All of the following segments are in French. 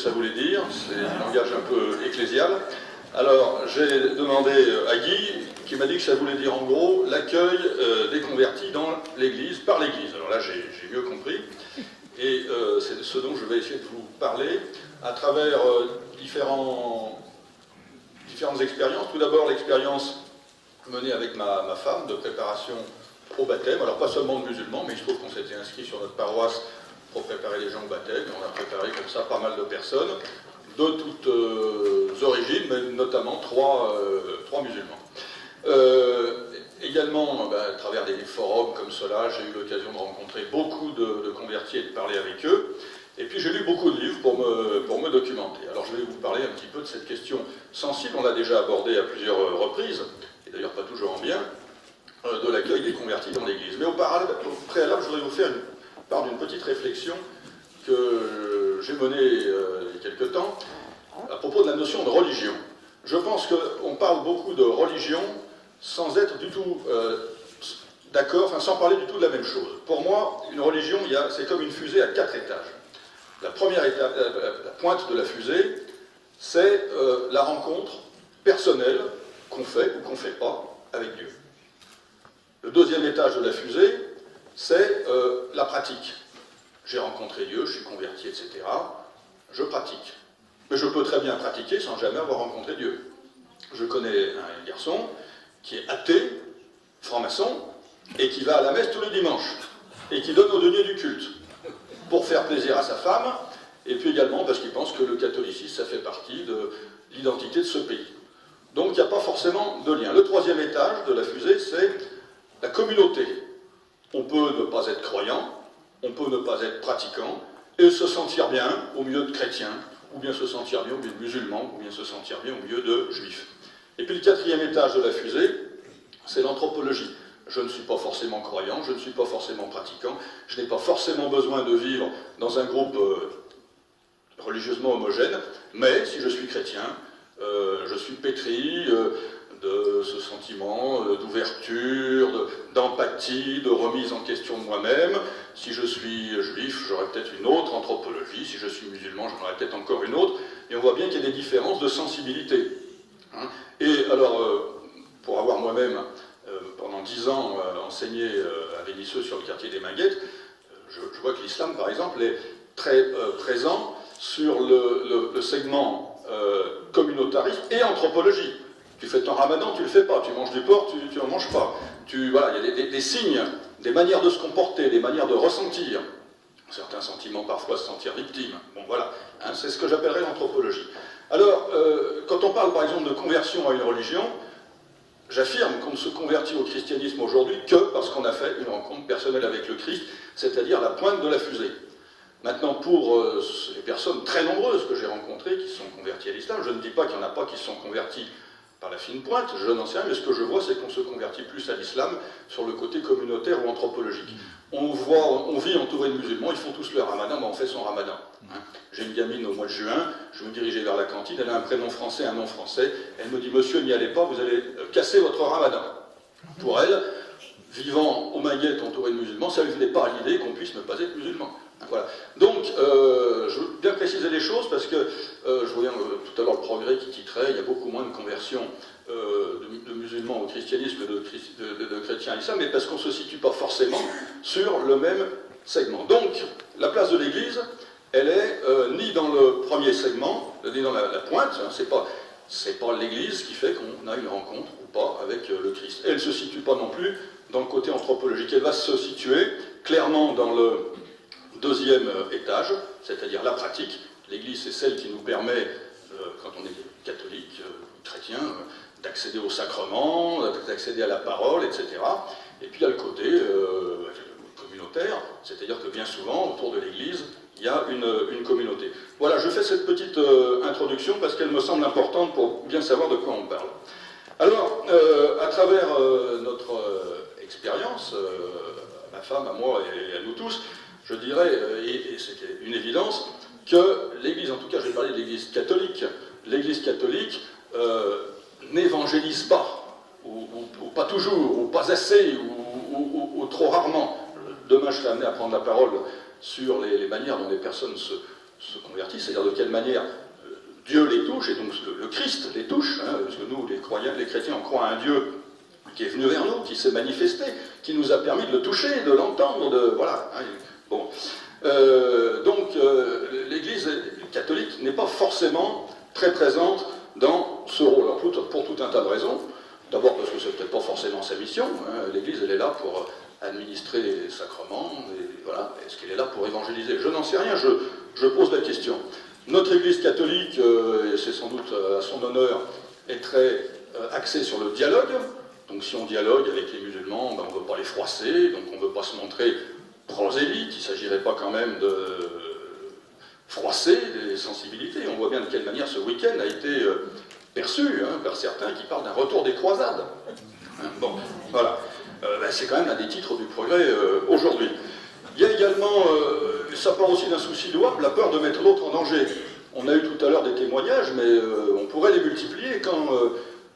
ça voulait dire, c'est un langage un peu ecclésial. Alors, j'ai demandé à Guy, qui m'a dit que ça voulait dire en gros l'accueil des convertis dans l'Église, par l'Église. Alors là, j'ai mieux compris. Et c'est de ce dont je vais essayer de vous parler à travers différentes expériences. Tout d'abord, l'expérience menée avec ma femme de préparation au baptême. Alors, pas seulement de musulmans, mais il se trouve qu'on s'était inscrit sur notre paroisse pour préparer les gens au baptême. Et on a préparé comme ça pas mal de personnes de toutes origines, mais notamment trois musulmans. Également, à travers des forums comme cela, j'ai eu l'occasion de rencontrer beaucoup de convertis et de parler avec eux. Et puis j'ai lu beaucoup de livres pour me documenter. Alors je vais vous parler un petit peu de cette question sensible, on l'a déjà abordée à plusieurs reprises, et d'ailleurs pas toujours en bien, de l'accueil des convertis dans l'Église. Mais au préalable, je voudrais vous faire part d'une petite réflexion que j'ai menée il y a quelque temps, à propos de la notion de religion. Je pense qu'on parle beaucoup de religion sans être du tout d'accord, enfin sans parler du tout de la même chose. Pour moi, une religion, c'est comme une fusée à 4 étages. La première étape, la pointe de la fusée, c'est la rencontre personnelle qu'on fait ou qu'on ne fait pas avec Dieu. Le deuxième étage de la fusée, c'est la pratique. J'ai rencontré Dieu, je suis converti, etc. Je pratique. Mais je peux très bien pratiquer sans jamais avoir rencontré Dieu. Je connais un garçon qui est athée, franc-maçon, et qui va à la messe tous les dimanches, et qui donne au denier du culte, pour faire plaisir à sa femme, et puis également parce qu'il pense que le catholicisme, ça fait partie de l'identité de ce pays. Donc il n'y a pas forcément de lien. Le troisième étage de la fusée, c'est la communauté. On peut ne pas être croyant, on peut ne pas être pratiquant, et se sentir bien au milieu de chrétiens, ou bien se sentir bien au milieu de musulmans, ou bien se sentir bien au milieu de juifs. Et puis le quatrième étage de la fusée, c'est l'anthropologie. Je ne suis pas forcément croyant, je ne suis pas forcément pratiquant, je n'ai pas forcément besoin de vivre dans un groupe religieusement homogène, mais si je suis chrétien, je suis pétri de ce sentiment d'ouverture, d'empathie, de remise en question de moi-même. Si je suis juif, j'aurai peut-être une autre anthropologie, si je suis musulman, j'en aurai peut-être encore une autre, et on voit bien qu'il y a des différences de sensibilité. Et alors, pour avoir moi-même, pendant 10 ans, enseigné à Vénissieux sur le quartier des Minguettes, je vois que l'islam, par exemple, est très présent sur le segment communautariste et anthropologie. Tu fais ton ramadan, tu ne le fais pas. Tu manges du porc, tu n'en manges pas. Voilà, il y a des signes, des manières de se comporter, des manières de ressentir. Certains sentiments, parfois se sentir victime. Bon, voilà, c'est ce que j'appellerais l'anthropologie. Alors, quand on parle, par exemple, de conversion à une religion, j'affirme qu'on ne se convertit au christianisme aujourd'hui que parce qu'on a fait une rencontre personnelle avec le Christ, c'est-à-dire la pointe de la fusée. Maintenant, pour les personnes très nombreuses que j'ai rencontrées qui sont converties à l'islam, je ne dis pas qu'il n'y en a pas qui se sont convertis par la fine pointe, je n'en sais rien, mais ce que je vois, c'est qu'on se convertit plus à l'islam sur le côté communautaire ou anthropologique. On vit entouré de musulmans, ils font tous leur ramadan, on fait son ramadan. J'ai une gamine au mois de juin, je me dirigeais vers la cantine, elle a un prénom français, un nom français, elle me dit « Monsieur, n'y allez pas, vous allez casser votre ramadan ». Pour elle, vivant aux Minguettes entouré de musulmans, ça ne lui venait pas à l'idée qu'on puisse ne pas être musulman. Voilà. Donc, je veux bien préciser les choses parce que je voyais tout à l'heure le Progrès qui titrait, il y a beaucoup moins de conversions de musulmans au christianisme que de chrétiens à l'islam, mais parce qu'on ne se situe pas forcément sur le même segment. Donc, la place de l'Église, elle est ni dans le premier segment, ni dans la pointe, c'est pas l'Église qui fait qu'on a une rencontre ou pas avec le Christ. Elle ne se situe pas non plus dans le côté anthropologique, elle va se situer clairement dans le deuxième étage, c'est-à-dire la pratique. L'Église, c'est celle qui nous permet, quand on est catholique, chrétien, d'accéder au sacrement, d'accéder à la parole, etc. Et puis il y a le côté communautaire, c'est-à-dire que bien souvent, autour de l'Église, il y a une communauté. Voilà, je fais cette petite introduction parce qu'elle me semble importante pour bien savoir de quoi on parle. Alors, à travers notre expérience, ma femme, à moi et à nous tous, je dirais, et c'était une évidence, que l'Église, en tout cas je vais parler de l'Église catholique n'évangélise pas, ou pas toujours, ou pas assez, ou trop rarement. Demain je serai amené à prendre la parole sur les manières dont les personnes se convertissent, c'est-à-dire de quelle manière Dieu les touche, et donc le Christ les touche, hein, parce que nous, les croyants, les chrétiens, on croit à un Dieu qui est venu vers nous, qui s'est manifesté, qui nous a permis de le toucher, de l'entendre, voilà. Hein, bon. Donc, l'Église catholique n'est pas forcément très présente dans ce rôle, alors, pour tout un tas de raisons. D'abord parce que c'est peut-être pas forcément sa mission, hein. L'Église, elle est là pour administrer les sacrements, et voilà. Est-ce qu'elle est là pour évangéliser? Je n'en sais rien, je pose la question. Notre Église catholique, et c'est sans doute à son honneur, est très axée sur le dialogue. Donc si on dialogue avec les musulmans, ben on ne veut pas les froisser, donc on ne veut pas se montrer prosélyte, il ne s'agirait pas quand même de froisser les sensibilités. On voit bien de quelle manière ce week-end a été perçu, hein, par certains qui parlent d'un retour des croisades. Hein, bon, voilà. Ben c'est quand même un des titres du progrès aujourd'hui. Il y a également, ça part aussi d'un souci louable, la peur de mettre l'autre en danger. On a eu tout à l'heure des témoignages, mais on pourrait les multiplier quand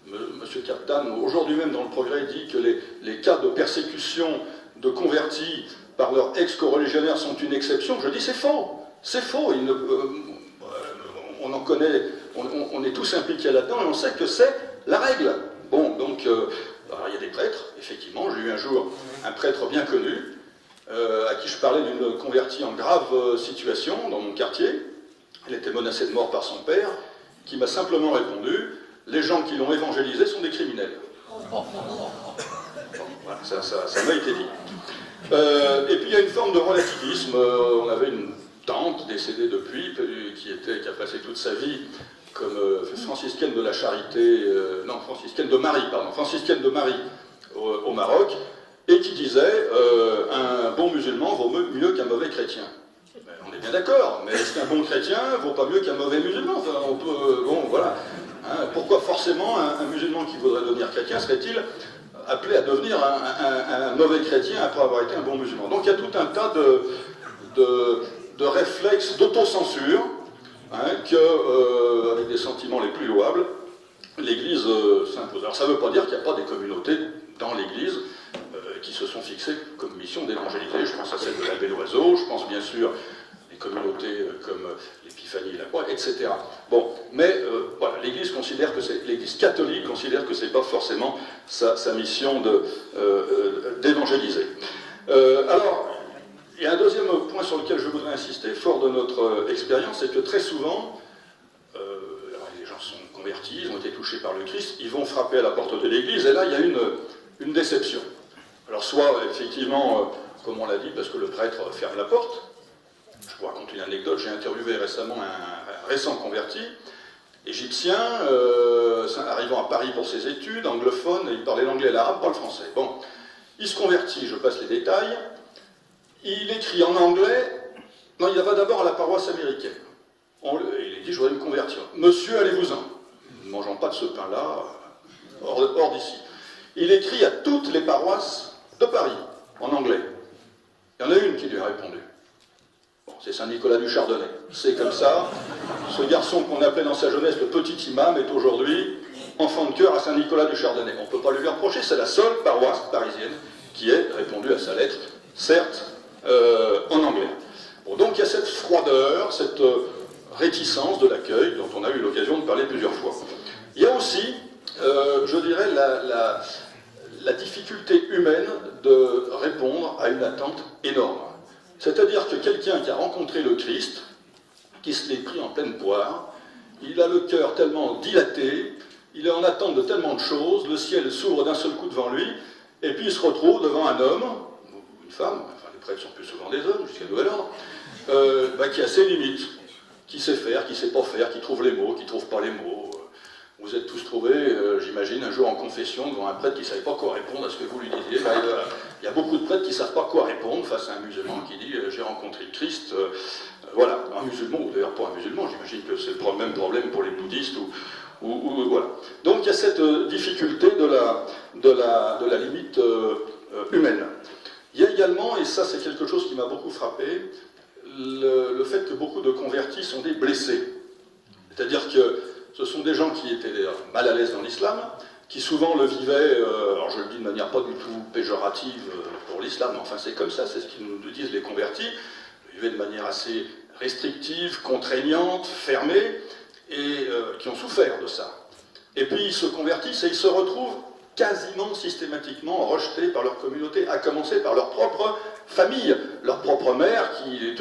M. Captan, aujourd'hui même dans le progrès, dit que les cas de persécution de convertis par leurs ex-coreligionnaires sont une exception. Je dis c'est faux. C'est faux. On en connaît, on est tous impliqués là-dedans et on sait que c'est la règle. Bon, donc, il y a des prêtres, effectivement. J'ai eu un jour un prêtre bien connu, à qui je parlais d'une convertie en grave situation dans mon quartier. Elle était menacée de mort par son père, qui m'a simplement répondu « Les gens qui l'ont évangélisé sont des criminels. » Bon, voilà, ça m'a été dit. Et puis il y a une forme de relativisme. On avait une tante décédée depuis, qui a passé toute sa vie comme franciscaine de la charité, non, franciscaine de Marie, pardon, franciscaine de Marie au Maroc, et qui disait un bon musulman vaut mieux qu'un mauvais chrétien. Ben, on est bien d'accord, mais est-ce qu'un bon chrétien vaut pas mieux qu'un mauvais musulman? Enfin, on peut, bon, voilà. Hein, pourquoi forcément un musulman qui voudrait devenir chrétien serait-il appelé à devenir un mauvais chrétien après avoir été un bon musulman? Donc il y a tout un tas de réflexes d'autocensure, hein, que, avec des sentiments les plus louables, l'Église s'impose. Alors ça ne veut pas dire qu'il n'y a pas des communautés dans l'Église qui se sont fixées comme mission d'évangéliser. Je pense à celle de l'abbé Loiseau, je pense bien sûr des communautés comme l'Épiphanie et la Croix, etc. Bon, mais voilà, l'Église catholique considère que ce n'est pas forcément sa mission d'évangéliser. Alors, il y a un deuxième point sur lequel je voudrais insister, fort de notre expérience, c'est que très souvent, les gens sont convertis, ils ont été touchés par le Christ, ils vont frapper à la porte de l'Église, et là il y a une déception. Alors soit, effectivement, comme on l'a dit, parce que le prêtre ferme la porte. Je vous raconte une anecdote, j'ai interviewé récemment un récent converti, égyptien, arrivant à Paris pour ses études, anglophone, il parlait l'anglais et l'arabe, pas le français. Bon, il se convertit, je passe les détails, il écrit en anglais, non, il va d'abord à la paroisse américaine. Il dit, je voudrais me convertir. Monsieur, allez-vous-en. Ne mangeons pas de ce pain-là, hors d'ici. Il écrit à toutes les paroisses de Paris, en anglais. Il y en a une qui lui a répondu. Bon, c'est Saint-Nicolas du Chardonnay. C'est comme ça. Ce garçon qu'on appelait dans sa jeunesse le petit imam est aujourd'hui enfant de cœur à Saint-Nicolas du Chardonnay. On ne peut pas lui reprocher, c'est la seule paroisse parisienne qui ait répondu à sa lettre, certes, en anglais. Bon, donc il y a cette froideur, cette réticence de l'accueil dont on a eu l'occasion de parler plusieurs fois. Il y a aussi, je dirais, la difficulté humaine de répondre à une attente énorme. C'est-à-dire que quelqu'un qui a rencontré le Christ, qui se l'est pris en pleine poire, il a le cœur tellement dilaté, il est en attente de tellement de choses, le ciel s'ouvre d'un seul coup devant lui, et puis il se retrouve devant un homme, ou une femme, enfin les prêtres sont plus souvent des hommes, jusqu'à nouvel ordre, qui a ses limites, qui sait faire, qui sait pas faire, qui trouve les mots, qui trouve pas les mots. Vous êtes tous trouvés, j'imagine, un jour en confession devant un prêtre qui ne savait pas quoi répondre à ce que vous lui disiez. Il y a beaucoup de prêtres qui ne savent pas quoi répondre face à un musulman qui dit « j'ai rencontré le Christ ». Voilà, un musulman, ou d'ailleurs pas un musulman, j'imagine que c'est le même problème pour les bouddhistes. Voilà. Donc il y a cette difficulté de la limite humaine. Il y a également, et ça c'est quelque chose qui m'a beaucoup frappé, le fait que beaucoup de convertis sont des blessés. C'est-à-dire que ce sont des gens qui étaient mal à l'aise dans l'islam, qui souvent le vivaient, alors je le dis de manière pas du tout péjorative pour l'islam, mais enfin c'est comme ça, c'est ce qu'ils nous disent les convertis, le vivaient de manière assez restrictives, contraignantes, fermées, et qui ont souffert de ça. Et puis ils se convertissent et ils se retrouvent quasiment systématiquement rejetés par leur communauté, à commencer par leur propre famille, leur propre mère qui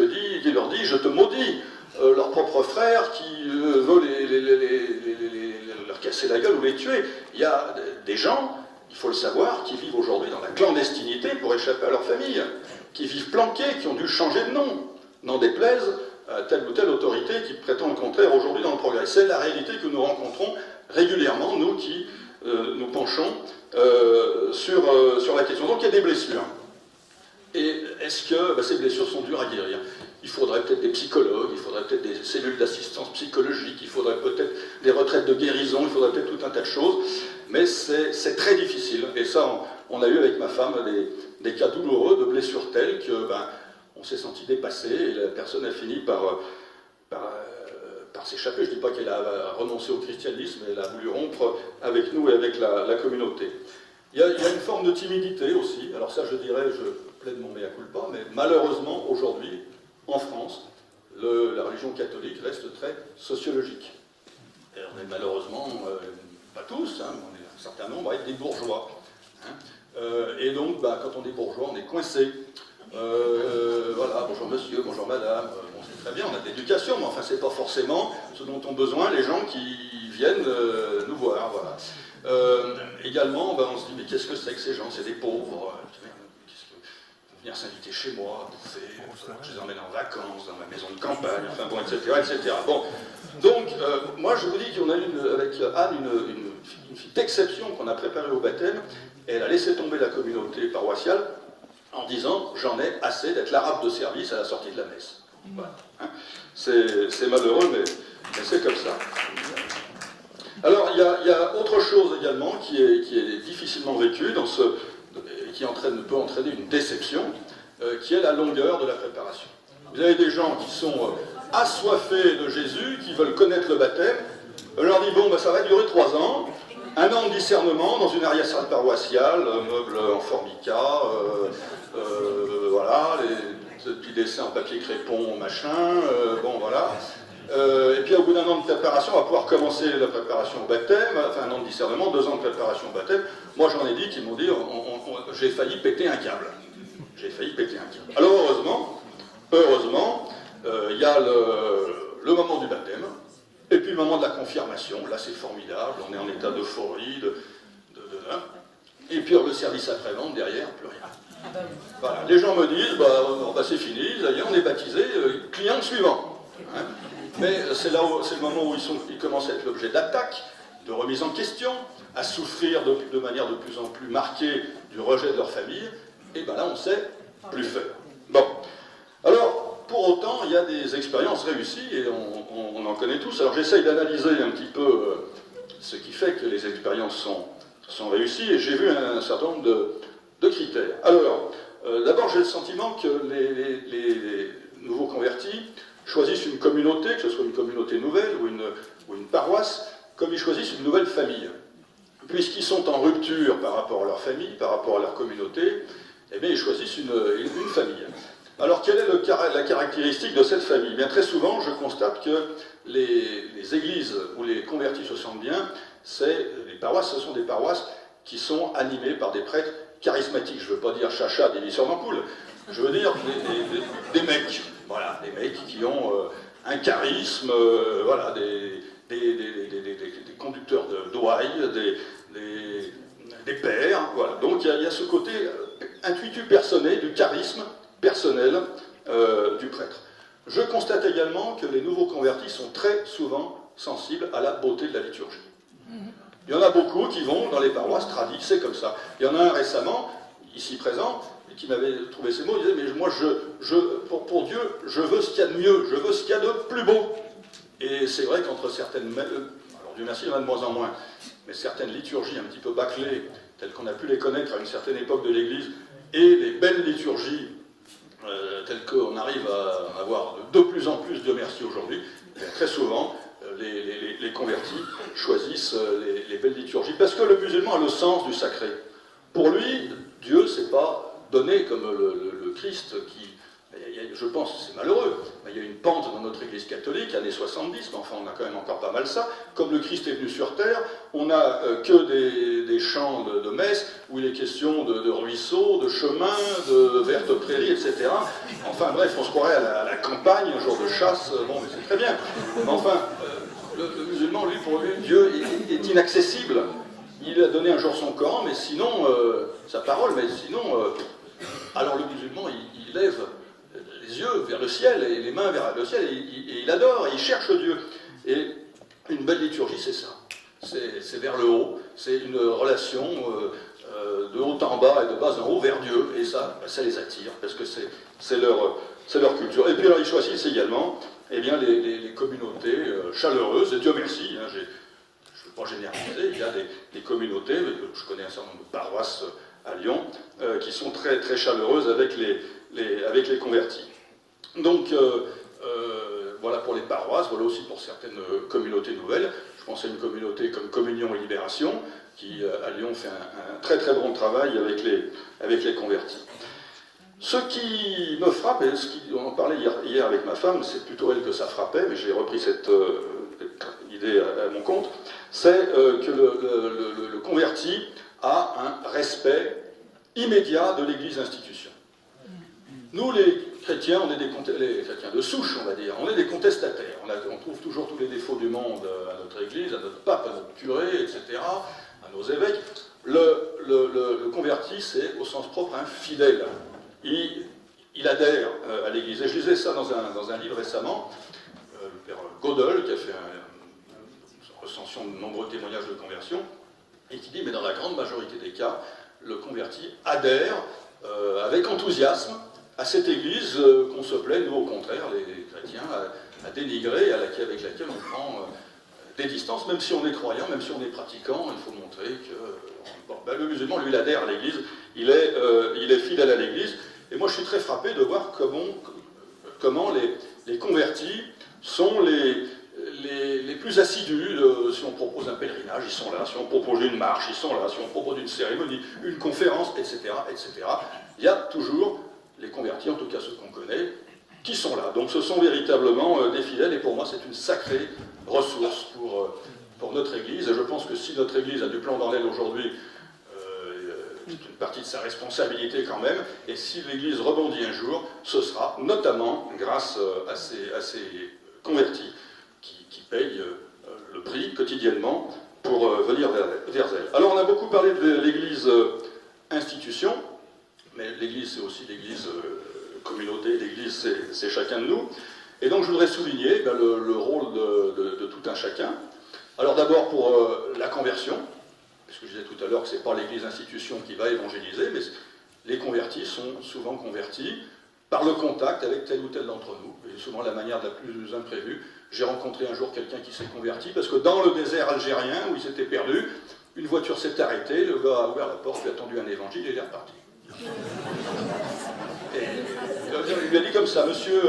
leur dit « je te maudis », leur propre frère qui veut leur casser la gueule ou les tuer. Il y a des gens, il faut le savoir, qui vivent aujourd'hui dans la clandestinité pour échapper à leur famille, qui vivent planqués, qui ont dû changer de nom, n'en déplaise à telle ou telle autorité qui prétend le contraire aujourd'hui dans le progrès. C'est la réalité que nous rencontrons régulièrement, nous qui nous penchons sur la question. Donc il y a des blessures. Et est-ce que ces blessures sont dures à guérir? Il faudrait peut-être des psychologues, il faudrait peut-être des cellules d'assistance psychologique, il faudrait peut-être des retraites de guérison, il faudrait peut-être tout un tas de choses, mais c'est très difficile. Et ça, on a eu avec ma femme des cas douloureux de blessures telles que on s'est senti dépassé et la personne a fini par s'échapper. Je ne dis pas qu'elle a renoncé au christianisme, elle a voulu rompre avec nous et avec la communauté. Il y a une forme de timidité aussi. Alors ça, je dirais, je plaide mon mea culpa, mais malheureusement, aujourd'hui, en France, la religion catholique reste très sociologique. Et on est malheureusement, pas tous, on est un certain nombre à être des bourgeois. Et donc, quand on est bourgeois, on est coincé. Voilà, bonjour monsieur, bonjour madame, bon, c'est très bien, on a de l'éducation, mais enfin c'est pas forcément ce dont ont besoin les gens qui viennent nous voir, voilà. Également, on se dit, mais qu'est-ce que c'est que ces gens? C'est des pauvres, venir s'inviter chez moi, je les emmène en vacances, dans ma maison de campagne, enfin bon, etc., etc. Bon, donc, moi je vous dis qu'on a eu avec Anne une fille d'exception qu'on a préparée au baptême, et elle a laissé tomber la communauté paroissiale, en disant « j'en ai assez d'être l'arabe de service à la sortie de la messe ». Voilà. C'est malheureux, mais c'est comme ça. Alors, il y a autre chose également qui est difficilement vécue, qui peut entraîner une déception, qui est la longueur de la préparation. Vous avez des gens qui sont assoiffés de Jésus, qui veulent connaître le baptême, on leur dit « bon, ça va durer 3 ans ». 1 an de discernement dans une arrière-salle paroissiale, meubles en formica, voilà, les petits dessins en papier crépon, machin, bon voilà. Et puis au bout d'1 an de préparation, on va pouvoir commencer la préparation au baptême, enfin 1 an de discernement, 2 ans de préparation au baptême. Moi j'en ai dit qui m'ont dit, j'ai failli péter un câble. J'ai failli péter un câble. Alors heureusement, il y a le moment du baptême. Et puis le moment de la confirmation, là c'est formidable, on est en état d'euphorie, et puis le service après-vente derrière, plus rien. Voilà, les gens me disent, c'est fini, ça y est, on est baptisé, client suivant. Mais c'est le moment où ils commencent à être l'objet d'attaques, de remise en question, à souffrir de manière de plus en plus marquée du rejet de leur famille, et là on sait plus faire. Bon, alors, pour autant, il y a des expériences réussies et on en connaît tous. Alors j'essaye d'analyser un petit peu ce qui fait que les expériences sont réussies et j'ai vu un certain nombre de critères. Alors, d'abord j'ai le sentiment que les nouveaux convertis choisissent une communauté, que ce soit une communauté nouvelle ou une paroisse, comme ils choisissent une nouvelle famille. Puisqu'ils sont en rupture par rapport à leur famille, par rapport à leur communauté, eh bien ils choisissent une famille. Alors, quelle est la caractéristique de cette famille? Bien, très souvent, je constate que les églises où les convertis se sentent bien, les paroisses, ce sont des paroisses qui sont animées par des prêtres charismatiques. Je ne veux pas dire chacha, des lisseurs d'ampoule. Je veux dire des mecs. Voilà, des mecs qui ont un charisme, voilà, des conducteurs d'ouailles, des pères. Voilà. Donc, il y a ce côté intuitu personné du charisme personnel du prêtre. Je constate également que les nouveaux convertis sont très souvent sensibles à la beauté de la liturgie. Il y en a beaucoup qui vont dans les paroisses tradies, c'est comme ça. Il y en a un récemment, ici présent, qui m'avait trouvé ces mots, il disait, mais moi, pour Dieu, je veux ce qu'il y a de mieux, je veux ce qu'il y a de plus beau. Et c'est vrai qu'entre certaines, alors Dieu merci, il y en a de moins en moins, mais certaines liturgies un petit peu bâclées, telles qu'on a pu les connaître à une certaine époque de l'Église, et les belles liturgies telles qu'on arrive à avoir de plus en plus, Dieu merci aujourd'hui, très souvent, les convertis choisissent les belles liturgies, parce que le musulman a le sens du sacré. Pour lui, Dieu, c'est pas donné comme le Christ qui je pense que c'est malheureux, mais il y a une pente dans notre Église catholique, années 70, mais enfin on a quand même encore pas mal ça. Comme le Christ est venu sur terre, on n'a que des chants de messe où il est question de ruisseaux, de chemins, de vertes prairies, etc. Enfin bref, on se croirait à la campagne, un jour de chasse, bon mais c'est très bien. Mais enfin, le musulman, lui, pour lui, Dieu est inaccessible. Il a donné un jour son Coran, mais sinon, sa parole, mais sinon, alors le musulman, il lève les yeux vers le ciel, et les mains vers le ciel, et il adore, et il cherche Dieu. Et une belle liturgie, c'est ça. C'est vers le haut, c'est une relation de haut en bas et de bas en haut vers Dieu, et ça les attire, parce que c'est leur culture. Et puis alors ils choisissent également eh bien, les communautés chaleureuses, et Dieu merci, hein, je ne veux pas généraliser, il y a des communautés, je connais un certain nombre de paroisses à Lyon, qui sont très, très chaleureuses avec les convertis. Donc, voilà pour les paroisses, voilà aussi pour certaines communautés nouvelles. Je pense à une communauté comme Communion et Libération, qui à Lyon fait un très très bon travail avec les convertis. Ce qui me frappe, et on en parlait hier avec ma femme, c'est plutôt elle que ça frappait, mais j'ai repris cette idée à mon compte, c'est que le converti a un respect immédiat de l'Église institution. Nous, les chrétiens, les chrétiens de souche, on va dire, on est des contestataires. On trouve toujours tous les défauts du monde à notre Église, à notre pape, à notre curé, etc., à nos évêques. Le converti, c'est au sens propre un fidèle. Il adhère à l'Église. Et je lisais ça dans un livre récemment, le père Godel, qui a fait une recension de nombreux témoignages de conversion, et qui dit, mais dans la grande majorité des cas, le converti adhère avec enthousiasme à cette Église qu'on se plaît, nous au contraire, les chrétiens, à dénigrer, avec laquelle on prend des distances, même si on est croyant, même si on est pratiquant, il faut montrer que le musulman, lui, il adhère à l'Église, il est fidèle à l'Église, et moi je suis très frappé de voir comment les convertis sont les plus assidus. Si on propose un pèlerinage, ils sont là. Si on propose une marche, ils sont là. Si on propose une cérémonie, une conférence, etc., etc. Il y a toujours les convertis, en tout cas ceux qu'on connaît, qui sont là. Donc ce sont véritablement des fidèles, et pour moi c'est une sacrée ressource pour notre Église. Et je pense que si notre Église a du plomb dans l'aile aujourd'hui, c'est une partie de sa responsabilité quand même, et si l'Église rebondit un jour, ce sera notamment grâce à ces convertis qui payent le prix quotidiennement pour venir vers elle. Alors on a beaucoup parlé de l'Église institution, mais l'Église c'est aussi l'Église communauté, l'Église c'est chacun de nous, et donc je voudrais souligner le rôle de tout un chacun. Alors d'abord pour la conversion, puisque je disais tout à l'heure que ce n'est pas l'Église institution qui va évangéliser, mais les convertis sont souvent convertis par le contact avec tel ou tel d'entre nous, et souvent la manière la plus imprévue. J'ai rencontré un jour quelqu'un qui s'est converti, parce que dans le désert algérien, où il s'était perdu, une voiture s'est arrêtée, le gars a ouvert la porte, lui a tendu un évangile et il est reparti. Et il lui a dit comme ça, monsieur,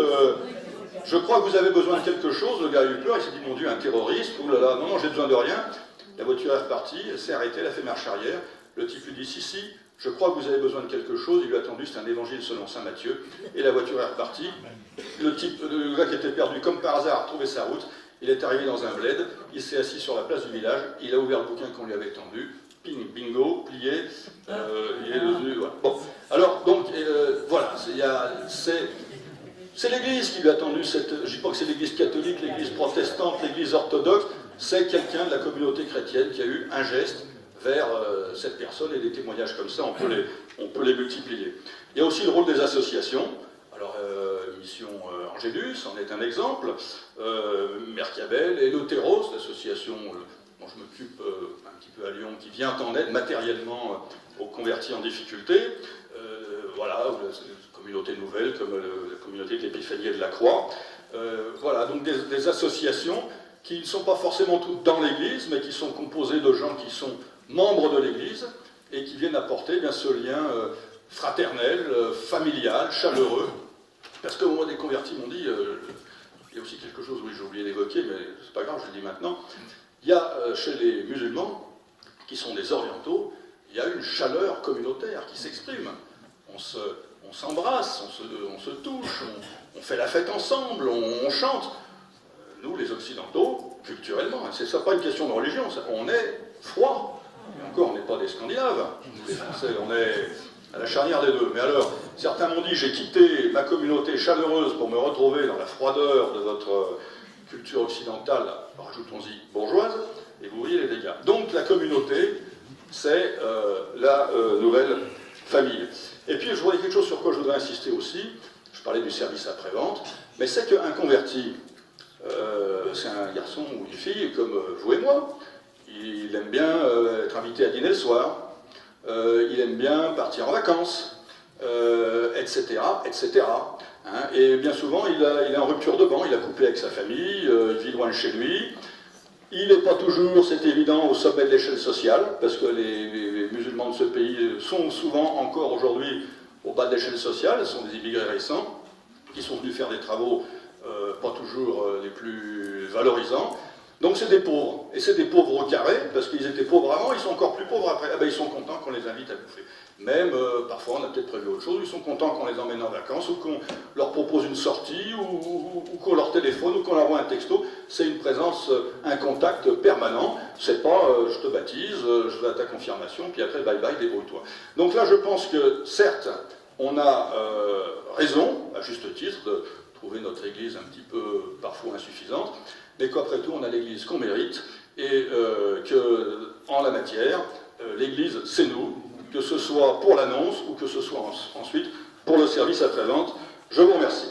je crois que vous avez besoin de quelque chose. Le gars a eu peur, il s'est dit, mon Dieu, un terroriste, oulala, non, j'ai besoin de rien. La voiture est repartie, elle s'est arrêtée, elle a fait marche arrière. Le type lui dit, si, je crois que vous avez besoin de quelque chose. Il lui a tendu, c'est un évangile selon saint Matthieu. Et la voiture est repartie. Le gars qui était perdu comme par hasard a retrouvé sa route. Il est arrivé dans un bled, il s'est assis sur la place du village, il a ouvert le bouquin qu'on lui avait tendu, ping, bingo, plié, il est devenu... Voilà. Bon, alors, donc, voilà, c'est l'Église qui lui a tendu cette... Je ne dis pas que c'est l'Église catholique, l'Église protestante, l'Église orthodoxe, c'est quelqu'un de la communauté chrétienne qui a eu un geste vers cette personne, et des témoignages comme ça, on peut les multiplier. Il y a aussi le rôle des associations. Alors, Mission Angélus en est un exemple, Mercabel et Loteros, l'association dont je m'occupe un petit peu à Lyon, qui vient en aide matériellement aux convertis en difficulté. Voilà, communautés nouvelles comme la communauté de l'Épiphanie et de la Croix. Voilà, donc des associations qui ne sont pas forcément toutes dans l'Église, mais qui sont composées de gens qui sont membres de l'Église et qui viennent apporter bien ce lien fraternel, familial, chaleureux. Parce que moi, des convertis m'ont dit, il y a aussi quelque chose, oui, j'ai oublié d'évoquer, mais c'est pas grave, je le dis maintenant. Il y a chez les musulmans, qui sont des orientaux, il y a une chaleur communautaire qui s'exprime. On on s'embrasse, on se touche, on fait la fête ensemble, on chante. Nous, les Occidentaux, culturellement, c'est pas une question de religion, on est froid. Et encore, on n'est pas des Scandinaves. Nous, les Français, on est à la charnière des deux. Mais alors, certains m'ont dit, j'ai quitté ma communauté chaleureuse pour me retrouver dans la froideur de votre culture occidentale, rajoutons-y bourgeoise, et vous voyez les dégâts. Donc la communauté, c'est la nouvelle famille. Et puis je voudrais quelque chose sur quoi je voudrais insister aussi, je parlais du service après-vente, mais c'est qu'un converti, c'est un garçon ou une fille comme vous et moi, il aime bien être invité à dîner le soir, il aime bien partir en vacances, etc., etc. Hein, et bien souvent, il est en rupture de banc, il a coupé avec sa famille, il vit loin de chez lui. Il n'est pas toujours, c'est évident, au sommet de l'échelle sociale, parce que les musulmans de ce pays sont souvent encore aujourd'hui au bas de l'échelle sociale, ce sont des immigrés récents, qui sont venus faire des travaux pas toujours les plus valorisants. Donc c'est des pauvres, et c'est des pauvres au carré, parce qu'ils étaient pauvres avant, ils sont encore plus pauvres après. Ah ben, ils sont contents qu'on les invite à bouffer. Même, parfois on a peut-être prévu autre chose, ils sont contents qu'on les emmène en vacances, ou qu'on leur propose une sortie, ou qu'on leur téléphone, ou qu'on leur envoie un texto. C'est une présence, un contact permanent. C'est pas je te baptise, je veux ta confirmation, puis après bye bye, débrouille-toi. Donc là je pense que, certes, on a raison, à juste titre, de trouver notre église un petit peu parfois insuffisante, mais qu'après tout on a l'église qu'on mérite, et qu'en la matière, l'église c'est nous, que ce soit pour l'annonce ou que ce soit ensuite pour le service après-vente. Je vous remercie.